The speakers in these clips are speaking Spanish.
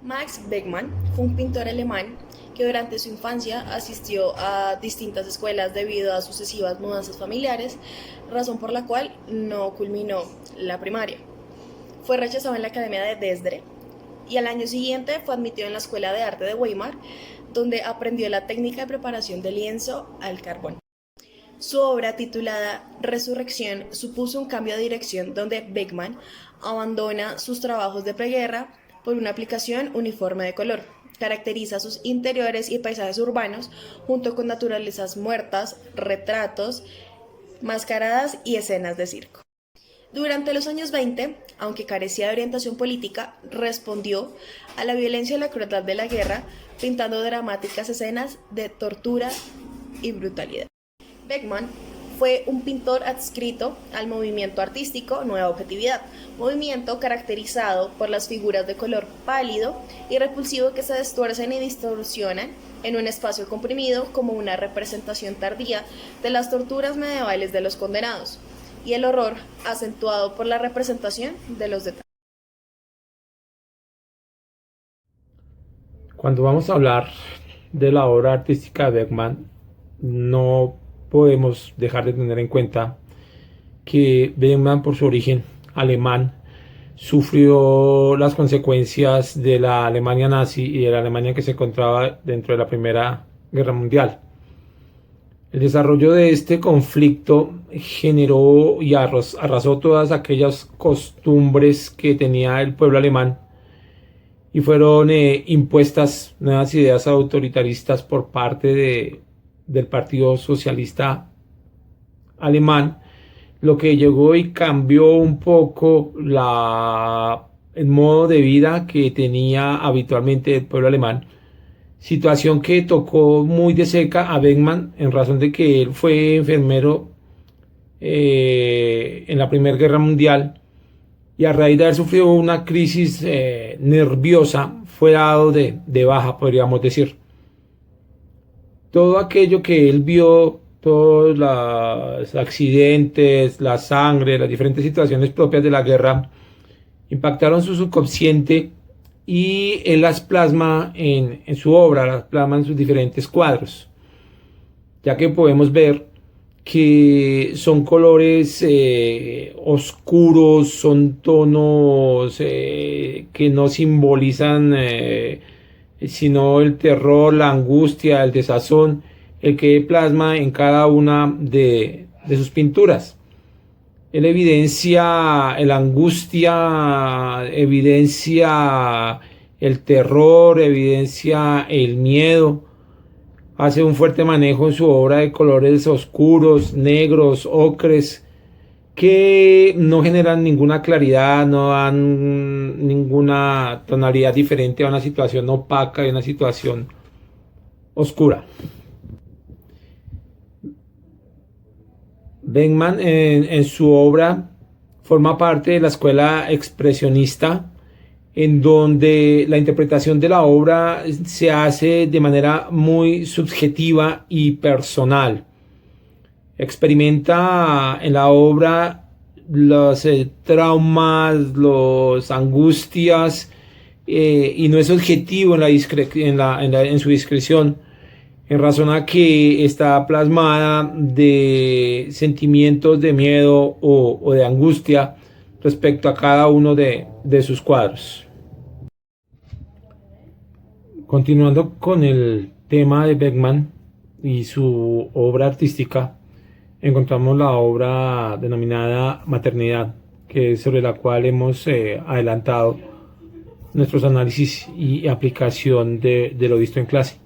Max Beckmann fue un pintor alemán que durante su infancia asistió a distintas escuelas debido a sucesivas mudanzas familiares, razón por la cual no culminó la primaria. Fue rechazado en la Academia de Dresde y al año siguiente fue admitido en la Escuela de Arte de Weimar, donde aprendió la técnica de preparación de lienzo al carbón. Su obra, titulada Resurrección, supuso un cambio de dirección donde Beckmann abandona sus trabajos de preguerra por una aplicación uniforme de color. Caracteriza sus interiores y paisajes urbanos junto con naturalezas muertas, retratos, mascaradas y escenas de circo. Durante los años 20, aunque carecía de orientación política, respondió a la violencia y la crueldad de la guerra, pintando dramáticas escenas de tortura y brutalidad. Beckmann fue un pintor adscrito al movimiento artístico Nueva Objetividad, movimiento caracterizado por las figuras de color pálido y repulsivo que se destuercen y distorsionan en un espacio comprimido como una representación tardía de las torturas medievales de los condenados, y el horror acentuado por la representación de los detalles. Cuando vamos a hablar de la obra artística de Beckmann, no podemos dejar de tener en cuenta que Beckmann, por su origen alemán, sufrió las consecuencias de la Alemania nazi y de la Alemania que se encontraba dentro de la Primera Guerra Mundial. El desarrollo de este conflicto generó y arrasó todas aquellas costumbres que tenía el pueblo alemán y fueron impuestas nuevas ideas autoritaristas por parte del Partido Socialista Alemán, lo que llegó y cambió un poco el modo de vida que tenía habitualmente el pueblo alemán, situación que tocó muy de cerca a Beckmann en razón de que él fue enfermero en la Primera Guerra Mundial y a raíz de haber sufrido una crisis nerviosa fue dado de baja, podríamos decir. Todo aquello que él vio, todos los accidentes, la sangre, las diferentes situaciones propias de la guerra, impactaron su subconsciente y él las plasma en su obra, las plasma en sus diferentes cuadros, ya que podemos ver que son colores oscuros, son tonos que no simbolizan sino el terror, la angustia, el desazón, el que plasma en cada una de sus pinturas. Él evidencia la angustia, evidencia el terror, evidencia el miedo. Hace un fuerte manejo en su obra de colores oscuros, negros, ocres, que no generan ninguna claridad, no dan ninguna tonalidad diferente a una situación opaca y una situación oscura. Beckmann en su obra forma parte de la escuela expresionista, en donde la interpretación de la obra se hace de manera muy subjetiva y personal. Experimenta en la obra los traumas, las angustias, y no es objetivo en su discreción, en razón a que está plasmada de sentimientos de miedo o de angustia respecto a cada uno de sus cuadros. Continuando con el tema de Beckmann y su obra artística, encontramos la obra denominada Maternidad, que es sobre la cual hemos adelantado nuestros análisis y aplicación de lo visto en clase.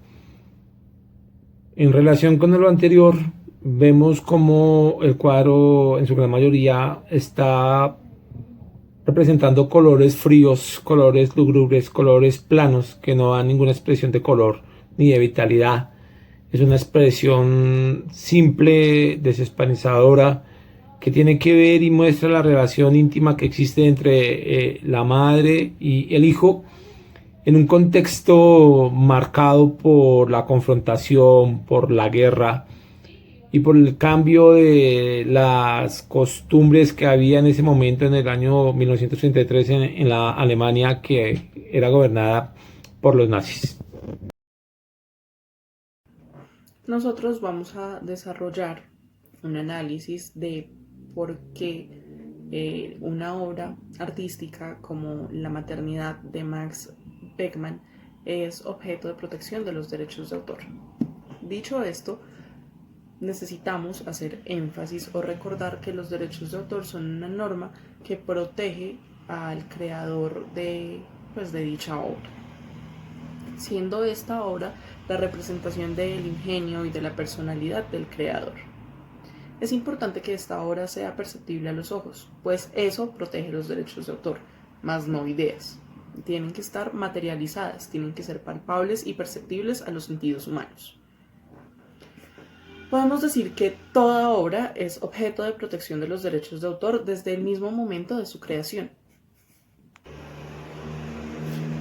En relación con lo anterior, vemos como el cuadro en su gran mayoría está representando colores fríos, colores lúgubres, colores planos que no dan ninguna expresión de color ni de vitalidad. Es una expresión simple, desesperanzadora, que tiene que ver y muestra la relación íntima que existe entre la madre y el hijo en un contexto marcado por la confrontación, por la guerra, y por el cambio de las costumbres que había en ese momento, en el año 1933, en la Alemania que era gobernada por los nazis. Nosotros vamos a desarrollar un análisis de por qué una obra artística como La maternidad de Max Beckmann es objeto de protección de los derechos de autor. Dicho esto, necesitamos hacer énfasis o recordar que los derechos de autor son una norma que protege al creador de dicha obra, siendo esta obra la representación del ingenio y de la personalidad del creador. Es importante que esta obra sea perceptible a los ojos, pues eso protege los derechos de autor, más no ideas. Tienen que estar materializadas, tienen que ser palpables y perceptibles a los sentidos humanos. Podemos decir que toda obra es objeto de protección de los derechos de autor desde el mismo momento de su creación.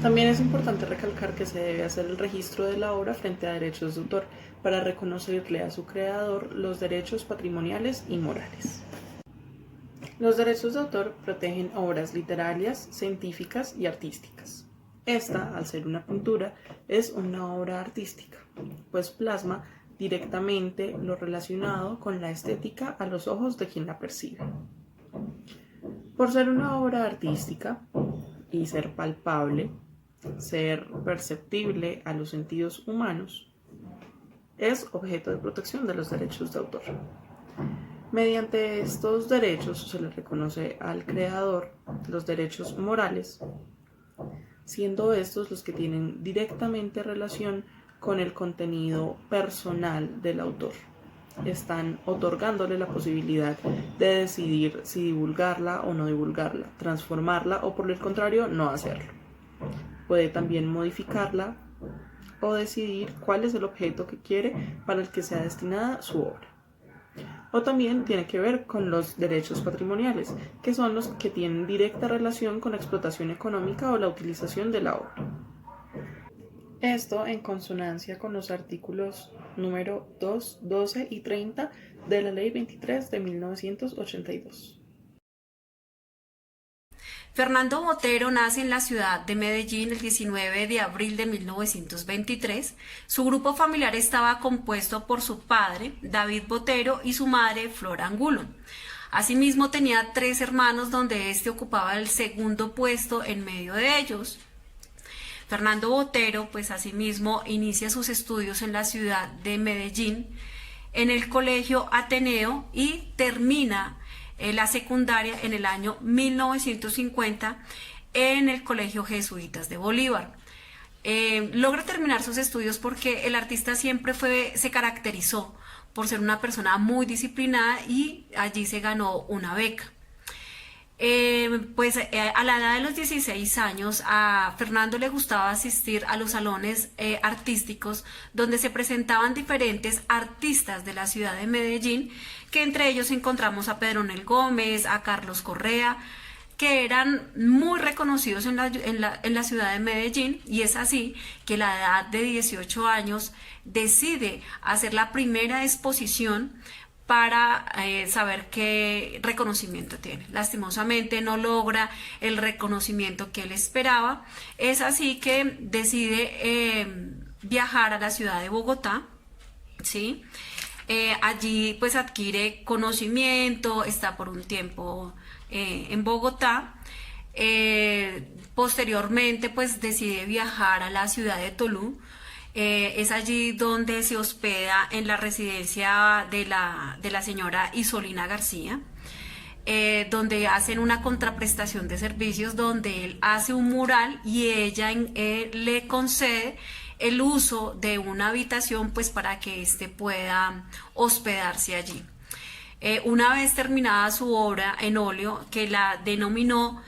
También es importante recalcar que se debe hacer el registro de la obra frente a derechos de autor para reconocerle a su creador los derechos patrimoniales y morales. Los derechos de autor protegen obras literarias, científicas y artísticas. Esta, al ser una pintura, es una obra artística, pues plasma directamente lo relacionado con la estética a los ojos de quien la percibe. Por ser una obra artística y ser palpable, ser perceptible a los sentidos humanos, es objeto de protección de los derechos de autor. Mediante estos derechos se le reconoce al creador los derechos morales, siendo estos los que tienen directamente relación con el contenido personal del autor. Están otorgándole la posibilidad de decidir si divulgarla o no divulgarla, transformarla o por el contrario no hacerlo. Puede también modificarla o decidir cuál es el objeto que quiere para el que sea destinada su obra. O también tiene que ver con los derechos patrimoniales, que son los que tienen directa relación con la explotación económica o la utilización de la obra. Esto en consonancia con los artículos número 2, 12 y 30 de la Ley 23 de 1982. Fernando Botero nace en la ciudad de Medellín el 19 de abril de 1923. Su grupo familiar estaba compuesto por su padre, David Botero, y su madre, Flor Angulo. Asimismo, tenía 3 hermanos, donde este ocupaba el segundo puesto en medio de ellos. Fernando Botero, pues asimismo, inicia sus estudios en la ciudad de Medellín, en el Colegio Ateneo, y termina la secundaria en el año 1950 en el Colegio Jesuitas de Bolívar. Logra terminar sus estudios porque el artista siempre se caracterizó por ser una persona muy disciplinada y allí se ganó una beca. A la edad de los 16 años a Fernando le gustaba asistir a los salones artísticos donde se presentaban diferentes artistas de la ciudad de Medellín, que entre ellos encontramos a Pedro Nel Gómez, a Carlos Correa, que eran muy reconocidos en la ciudad de Medellín, y es así que a la edad de 18 años decide hacer la primera exposición para saber qué reconocimiento tiene. Lastimosamente no logra el reconocimiento que él esperaba. Es así que decide viajar a la ciudad de Bogotá, ¿sí? Allí pues adquiere conocimiento, está por un tiempo en Bogotá. Posteriormente pues decide viajar a la ciudad de Tolú. Es allí donde se hospeda en la residencia de la señora Isolina García, donde hacen una contraprestación de servicios, donde él hace un mural y ella le concede el uso de una habitación pues para que éste pueda hospedarse allí. Una vez terminada su obra en óleo, que la denominó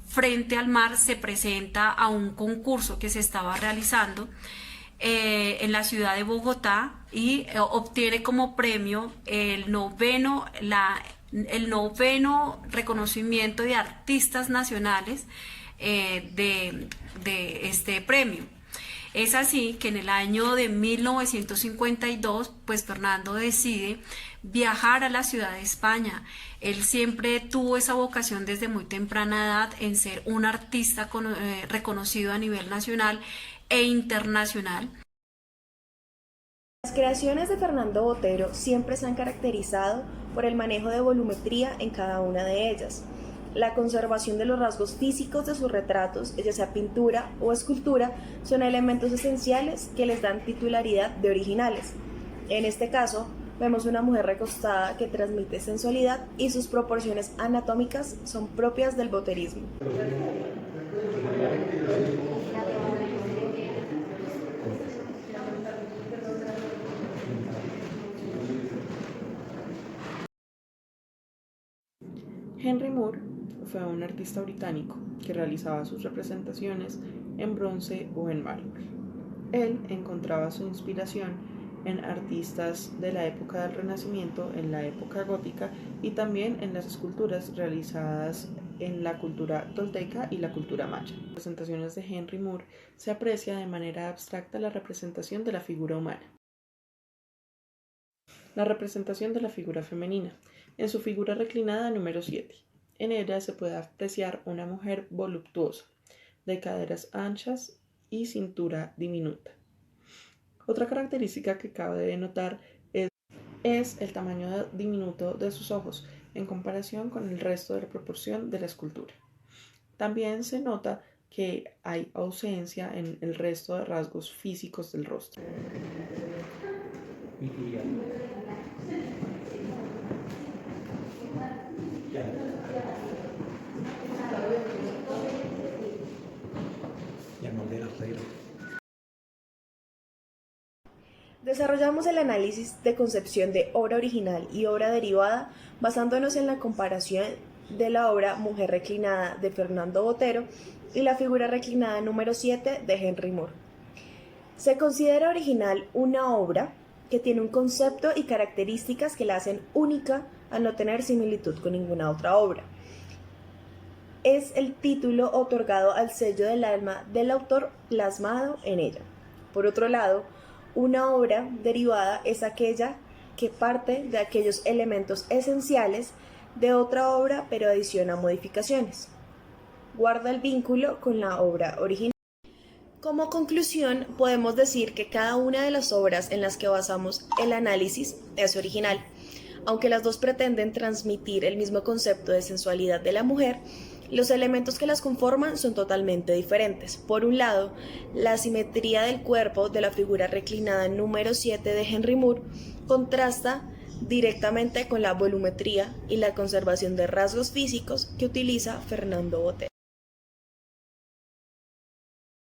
Frente al Mar, se presenta a un concurso que se estaba realizando en la ciudad de Bogotá y obtiene como premio el noveno reconocimiento de artistas nacionales de este premio. Es así que en el año de 1952, pues Fernando decide viajar a la ciudad de España. Él siempre tuvo esa vocación desde muy temprana edad en ser un artista reconocido a nivel nacional e internacional. Las creaciones de Fernando Botero siempre se han caracterizado por el manejo de volumetría en cada una de ellas. La conservación de los rasgos físicos de sus retratos, ya sea pintura o escultura, son elementos esenciales que les dan titularidad de originales. En este caso, vemos una mujer recostada que transmite sensualidad y sus proporciones anatómicas son propias del boterismo. Henry Moore fue un artista británico que realizaba sus representaciones en bronce o en mármol. Él encontraba su inspiración en artistas de la época del Renacimiento, en la época gótica y también en las esculturas realizadas en la cultura tolteca y la cultura maya. En las representaciones de Henry Moore se aprecia de manera abstracta la representación de la figura humana. La representación de la figura femenina, en su figura reclinada número 7. En ella se puede apreciar una mujer voluptuosa, de caderas anchas y cintura diminuta. Otra característica que cabe de notar es el tamaño diminuto de sus ojos en comparación con el resto de la proporción de la escultura. También se nota que hay ausencia en el resto de rasgos físicos del rostro. Desarrollamos el análisis de concepción de obra original y obra derivada basándonos en la comparación de la obra Mujer reclinada de Fernando Botero y la figura reclinada número 7 de Henry Moore. Se considera original una obra que tiene un concepto y características que la hacen única al no tener similitud con ninguna otra obra. Es el título otorgado al sello del alma del autor plasmado en ella. Por otro lado, una obra derivada es aquella que parte de aquellos elementos esenciales de otra obra pero adiciona modificaciones. Guarda el vínculo con la obra original. Como conclusión, podemos decir que cada una de las obras en las que basamos el análisis es original. Aunque las dos pretenden transmitir el mismo concepto de sensualidad de la mujer, los elementos que las conforman son totalmente diferentes. Por un lado, la simetría del cuerpo de la figura reclinada número 7 de Henry Moore contrasta directamente con la volumetría y la conservación de rasgos físicos que utiliza Fernando Botero.